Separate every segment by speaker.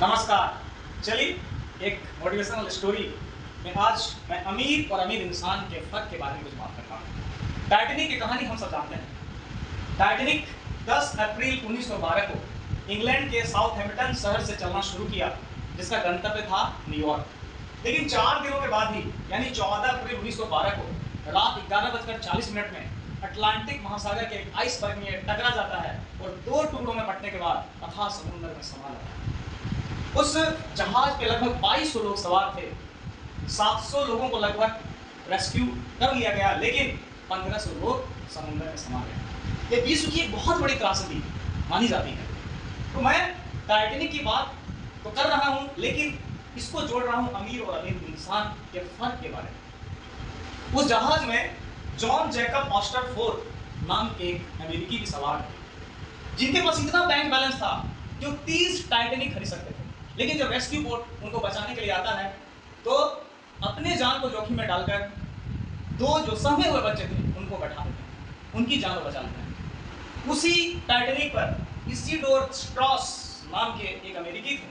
Speaker 1: नमस्कार। चलिए एक मोटिवेशनल स्टोरी में आज मैं अमीर और अमीर इंसान के फर्क के बारे में कुछ बात करता हूँ। टाइटैनिक की कहानी हम सब जानते हैं। टाइटैनिक 10 अप्रैल 1912 को इंग्लैंड के साउथहैम्पटन शहर से चलना शुरू किया, जिसका गंतव्य था न्यूयॉर्क। लेकिन 4 दिनों के बाद ही यानी 14 अप्रैल 1912 को रात 11:40 में अटलांटिक महासागर के एक आइसबर्ग में टकरा जाता है और 2 टुकड़ों में बंटने के बाद अथाह समुद्र में समा जाता है। उस जहाज पे लगभग 2200 लोग सवार थे। 700 लोगों को लगभग रेस्क्यू कर लिया गया, लेकिन 1500 लोग समुद्र में समा गए। ये विश्व की एक बहुत बड़ी त्रासदी मानी जाती है। तो मैं टाइटैनिक की बात तो कर रहा हूँ, लेकिन इसको जोड़ रहा हूँ अमीर और अमीर इंसान के फर्क के बारे में। उस जहाज में जॉन जैकब ऑस्टरफोर्ड नाम के एक अमेरिकी भी सवार थे, जिनके पास इतना बैंक बैलेंस था जो 30 टाइटैनिक खरीद सकते थे। लेकिन जब रेस्क्यू बोट उनको बचाने के लिए आता है तो अपने जान को जोखिम में डालकर 2 जो सहमे हुए बच्चे थे उनको बैठा देते हैं, उनकी जान को बचा लेते हैं। उसी टाइटैनिक पर इसिडोर स्ट्रॉस नाम के एक अमेरिकी थे,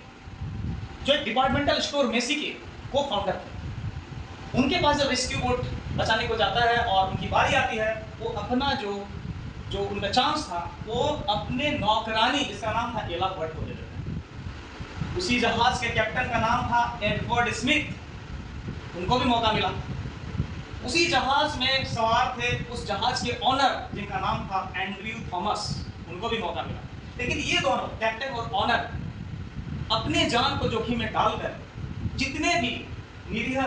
Speaker 1: जो एक डिपार्टमेंटल स्टोर मेसी के को फाउंडर थे। उनके पास जब रेस्क्यू बोट बचाने को जाता है और उनकी बारी आती है, वो अपना जो उनका चांस था वो अपने नौकरानी जिसका नाम था एला बर्ट को दे देते हैं। उसी जहाज के कैप्टन का नाम था एडवर्ड स्मिथ, उनको भी मौका मिला। उसी जहाज में सवार थे उस जहाज के ऑनर जिनका नाम था एंड्रयू थॉमस, उनको भी मौका मिला। लेकिन ये दोनों कैप्टन और ऑनर अपने जान को जोखिम में डालकर जितने भी निरीह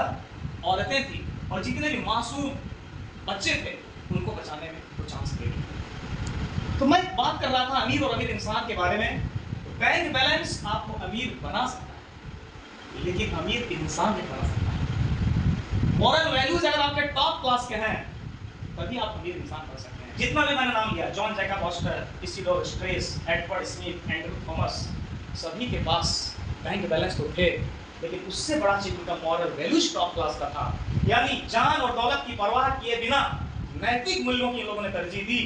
Speaker 1: औरतें थी और जितने भी मासूम बच्चे थे उनको बचाने में वो चांस दे दिया। तो मैं बात कर रहा था अमीर और अमीर इंसान के बारे में। बैंक बैलेंस आपको अमीर बना सकता है, लेकिन अमीर इंसान नहीं बना सकता। मॉरल वैल्यूज अगर आपके टॉप क्लास के हैं तभी आप अमीर इंसान बन सकते हैं। जितना भी मैंने नाम लिया, John Jacob Astor, Isidor Straus, Edward Smith, Andrew Thomas, सभी के पास बैंक बैलेंस तो थे, लेकिन उससे बड़ा चीज उनका मॉरल वैल्यूज टॉप क्लास का था। यानी जान और दौलत की परवाह किए बिना नैतिक मूल्यों की लोगों ने तरजीह दी।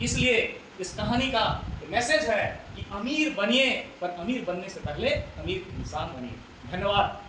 Speaker 1: इसलिए इस कहानी का मैसेज है कि अमीर बनिए, पर अमीर बनने से पहले अमीर इंसान बनिए। धन्यवाद।